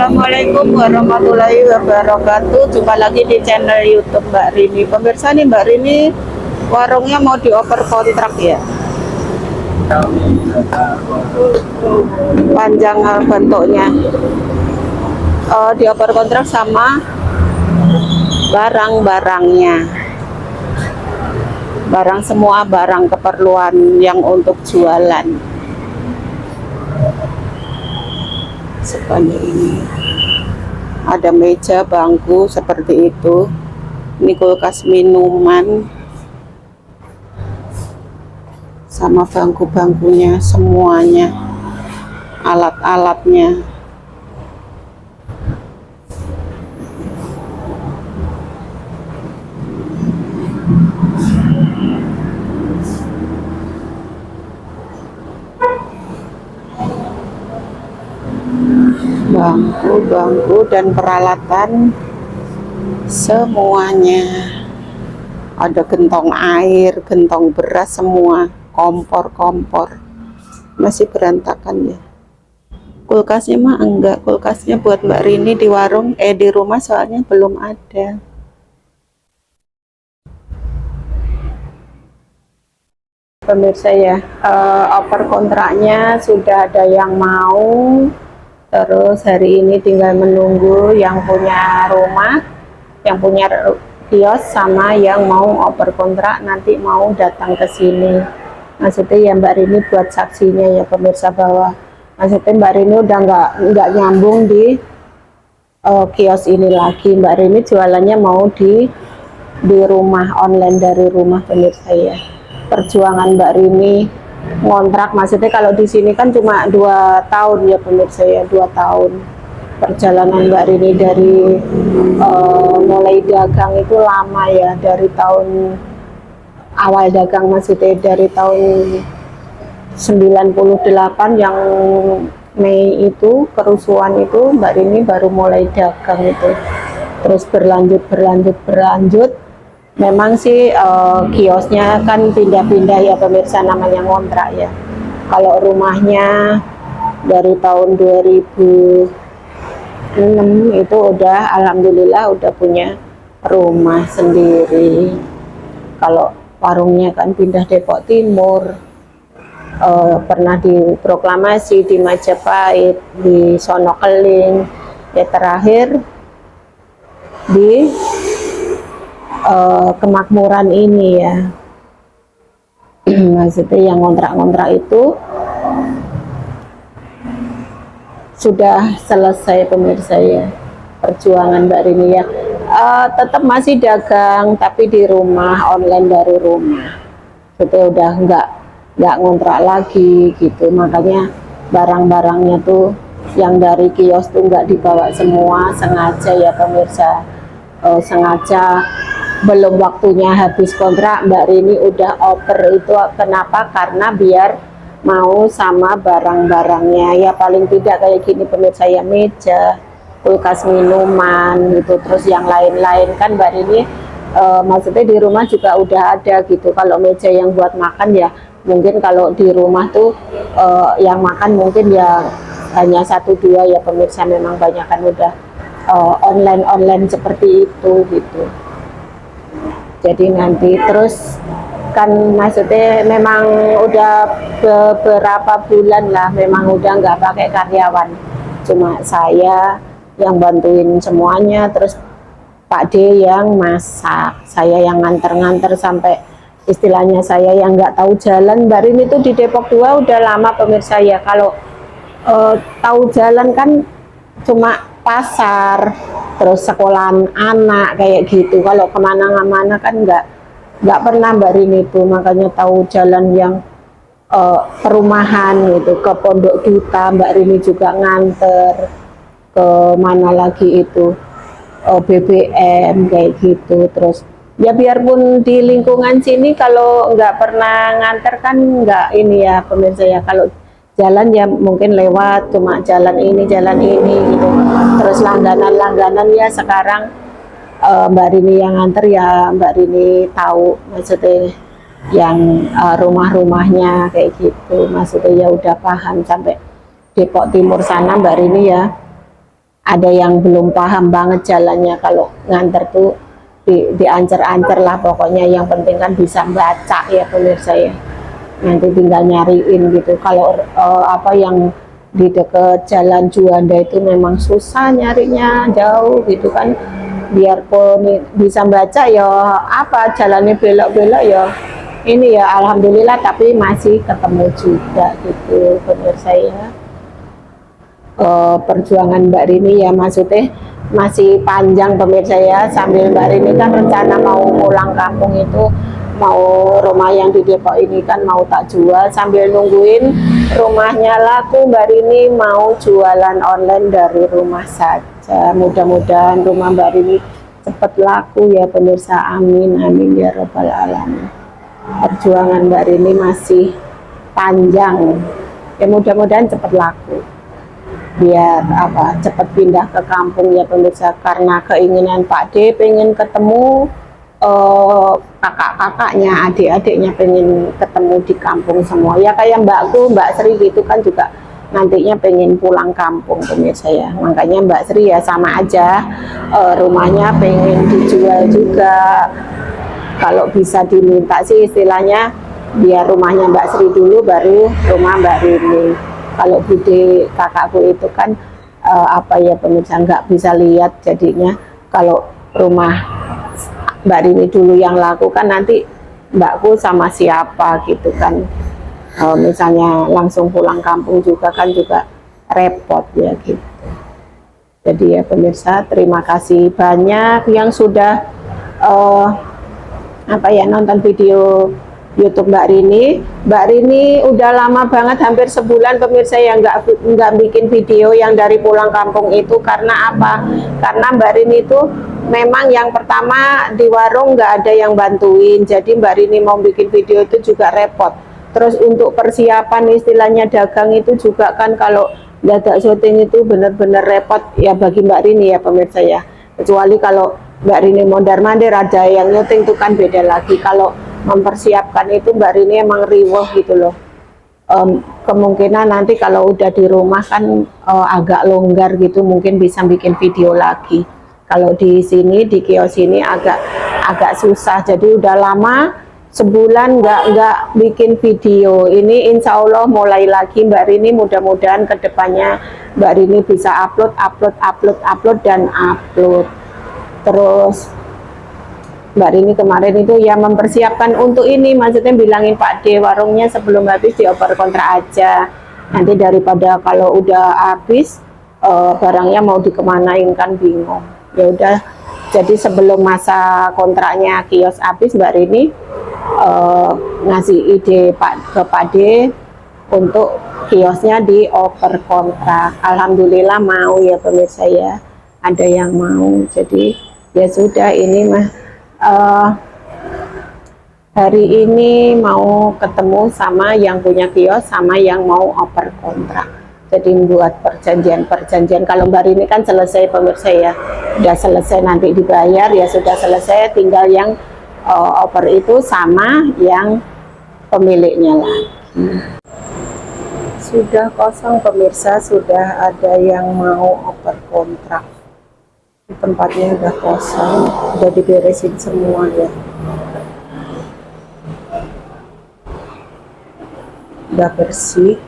Assalamualaikum warahmatullahi wabarakatuh. Jumpa lagi di channel YouTube Mbak Rini. Pemirsa nih, Mbak Rini warungnya mau dioper kontrak ya. Panjang bentuknya. Dioper kontrak sama barang-barangnya. Barang semua barang keperluan yang untuk jualan. Seperti ini, ada meja, bangku seperti itu. Ini kulkas minuman sama bangku-bangkunya, semuanya, alat-alatnya. Bangku dan peralatan semuanya. Ada gentong air, gentong beras, semua kompor masih berantakan ya. Kulkasnya mah enggak, kulkasnya buat Mbak Rini di warung, di rumah soalnya belum ada. Pemirsa ya, oper kontraknya sudah ada yang mau. Terus hari ini tinggal menunggu yang punya rumah, yang punya kios, sama yang mau oper kontrak nanti mau datang ke sini. Maksudnya ya Mbak Rini buat saksinya ya pemirsa, bahwa maksudnya Mbak Rini udah nggak nyambung di kios ini lagi. Mbak Rini jualannya mau di rumah, online dari rumah pemirsa ya. Perjuangan Mbak Rini ngontrak, maksudnya kalau di sini kan cuma 2 tahun ya pemirsa ya, 2 tahun perjalanan Mbak Rini dari mulai dagang itu lama ya, dari tahun awal dagang, maksudnya dari tahun 98 yang Mei itu kerusuhan itu Mbak Rini baru mulai dagang itu, terus berlanjut. Memang sih kiosnya kan pindah-pindah ya pemirsa, namanya ngontrak ya. Kalau rumahnya dari tahun 2006 itu udah alhamdulillah udah punya rumah sendiri. Kalau warungnya kan pindah Depok Timur, pernah diproklamasi di Majapahit, di Sonokeling, ya terakhir di Kemakmuran ini ya. Maksudnya yang ngontrak-ngontrak itu sudah selesai pemirsa ya, perjuangan Mbak Rini ya. Tetap masih dagang tapi di rumah, online dari rumah. Jadi udah nggak ngontrak lagi gitu. Makanya barang-barangnya tuh yang dari kios tuh nggak dibawa semua, sengaja ya pemirsa. Sengaja belum waktunya habis kontrak Mbak Rini udah oper itu. Kenapa? Karena biar mau sama barang-barangnya ya, paling tidak kayak gini pemirsa ya, meja, kulkas minuman gitu, terus yang lain-lain kan Mbak Rini maksudnya di rumah juga udah ada gitu. Kalau meja yang buat makan ya mungkin kalau di rumah tuh yang makan mungkin ya hanya 1-2 ya pemirsa, memang banyak kan udah online seperti itu gitu. Jadi nanti terus kan maksudnya memang udah beberapa bulan lah memang udah nggak pakai karyawan, cuma saya yang bantuin semuanya, terus Pak D yang masak, saya yang nganter-nganter, sampai istilahnya saya yang nggak tahu jalan. Mbak Rini itu di Depok 2 udah lama pemirsa ya. Kalau tahu jalan kan cuma pasar, terus sekolahan anak kayak gitu. Kalau kemana-mana kan nggak pernah Mbak Rini itu. Makanya tahu jalan yang perumahan gitu, ke Pondok Duta Mbak Rini juga nganter, ke mana lagi itu BBM kayak gitu. Terus ya biarpun di lingkungan sini kalau nggak pernah nganter kan nggak ini ya pemirsa ya. Kalau jalan ya mungkin lewat, cuma jalan ini gitu. Terus langganan ya sekarang Mbak Rini yang nganter ya, Mbak Rini tahu maksudnya yang rumah-rumahnya kayak gitu, maksudnya ya udah paham. Sampai Depok Timur sana Mbak Rini ya ada yang belum paham banget jalannya kalau nganter tuh diancer-ancer lah pokoknya, yang penting kan bisa baca ya pemirsa ya, nanti tinggal nyariin gitu. Kalau apa yang di deket jalan Juanda itu memang susah nyarinya, jauh gitu kan, biarpun bisa baca ya apa jalannya belok-belok ya ini ya alhamdulillah, tapi masih ketemu juga gitu pemirsa ya. Perjuangan Mbak Rini ya maksudnya masih panjang pemirsa ya, sambil Mbak Rini kan rencana mau pulang kampung itu, mau rumah yang di Depok ini kan mau tak jual, sambil nungguin rumahnya laku Mbak Rini mau jualan online dari rumah saja. Mudah-mudahan rumah Mbak Rini cepat laku ya pemirsa, amin amin ya robbal alamin. Perjuangan Mbak Rini masih panjang ya, mudah-mudahan cepat laku biar apa cepat pindah ke kampung ya pemirsa, karena keinginan Pak D pengen ketemu kakak-kakaknya, adik-adiknya pengen ketemu di kampung semua ya, kayak Mbakku Mbak Sri gitu kan juga nantinya pengen pulang kampung pemirsa ya, makanya Mbak Sri ya sama aja, rumahnya pengen dijual juga. Kalau bisa diminta sih istilahnya biar rumahnya Mbak Sri dulu baru rumah Mbak Rini. Kalau bude kakakku itu kan apa ya pemirsa nggak bisa lihat, jadinya kalau rumah Mbak Rini dulu yang laku kan nanti mbakku sama siapa gitu kan, misalnya langsung pulang kampung juga kan juga repot ya gitu. Jadi ya pemirsa, terima kasih banyak yang sudah apa ya nonton video YouTube Mbak Rini. Mbak Rini udah lama banget, hampir sebulan pemirsa yang nggak bikin video yang dari pulang kampung itu. Karena apa? Karena Mbak Rini itu memang yang pertama di warung nggak ada yang bantuin, jadi Mbak Rini mau bikin video itu juga repot. Terus untuk persiapan istilahnya dagang itu juga kan, kalau dadak syuting itu bener-bener repot ya bagi Mbak Rini ya pemirsa ya. Kecuali kalau Mbak Rini mondar-mandir ada yang nyuting itu kan beda lagi. Kalau mempersiapkan itu Mbak Rini emang riweh gitu loh. Kemungkinan nanti kalau udah di rumah kan agak longgar gitu, mungkin bisa bikin video lagi. Kalau di sini di kios ini agak susah, jadi udah lama sebulan nggak bikin video. Ini insya Allah mulai lagi Mbak Rini, mudah-mudahan kedepannya Mbak Rini bisa upload dan upload. Terus Mbak Rini kemarin itu ya mempersiapkan untuk ini, maksudnya bilangin Pak D warungnya sebelum habis dioper kontrak aja, nanti daripada kalau udah habis barangnya mau dikemanain kan bingung. Ya udah, jadi sebelum masa kontraknya kios habis Mbak Rini ngasih ide ke Pak D untuk kiosnya dioper kontrak. Alhamdulillah mau ya pemirsa ya, ada yang mau. Jadi ya sudah, ini mah hari ini mau ketemu sama yang punya kios sama yang mau oper kontrak, jadi buat perjanjian. Kalau Mbak Rini kan selesai pemirsa ya, udah selesai, nanti dibayar ya sudah selesai, tinggal yang oper itu sama yang pemiliknya lagi. Sudah kosong pemirsa, sudah ada yang mau oper kontrak. Tempatnya udah kosong, udah diberesin semua ya, udah bersih.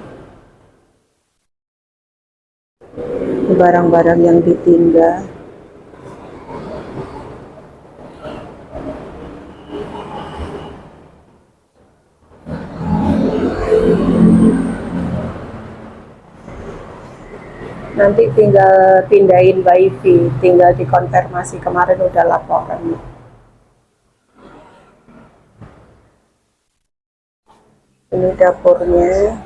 Barang-barang yang ditinggal nanti tinggal pindahin wifi, tinggal dikonfirmasi, kemarin udah laporan. Ini dapurnya.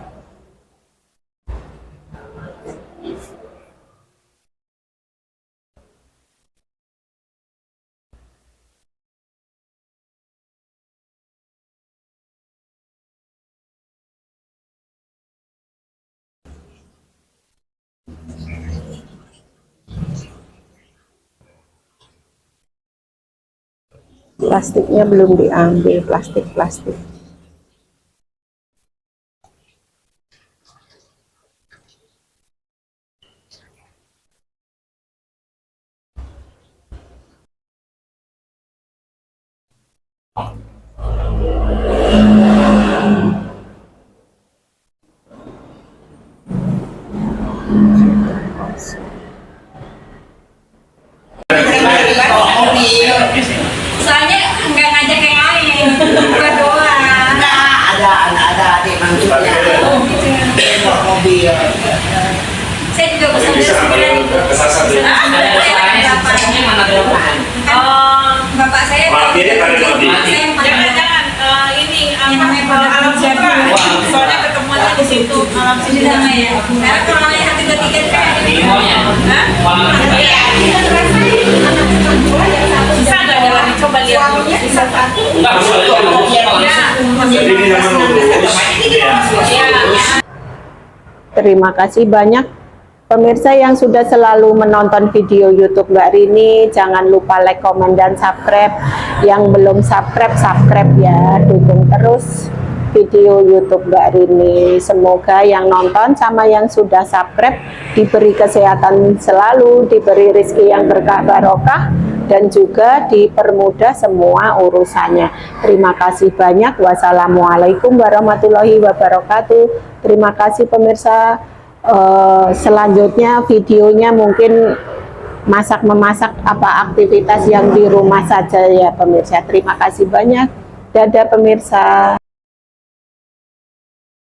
Plastiknya belum diambil, plastik. Soalnya nggak ngajak yang lain, berdua doang. Ada adik maksudnya. Bawa mobil. Saya juga bisa bersembilan itu. Bapak saya. Jangan ini alam sutra. Soalnya ketemuannya di situ alam sutra ya. Karena kalau yang hati ketiga kan ini. Susah nggak jalan? Coba lihat. Bisa satu. Jadi ini nama lulus. Terima kasih banyak pemirsa yang sudah selalu menonton video YouTube Mbak Rini. Jangan lupa like, komen, dan subscribe. Yang belum subscribe, subscribe ya. Dukung terus video YouTube Mbak Rini. Semoga yang nonton sama yang sudah subscribe diberi kesehatan selalu, diberi rezeki yang berkah barokah, dan juga dipermudah semua urusannya. Terima kasih banyak. Wassalamualaikum warahmatullahi wabarakatuh. Terima kasih pemirsa. Selanjutnya videonya mungkin masak-memasak apa aktivitas yang di rumah saja ya pemirsa. Terima kasih banyak. Dadah pemirsa.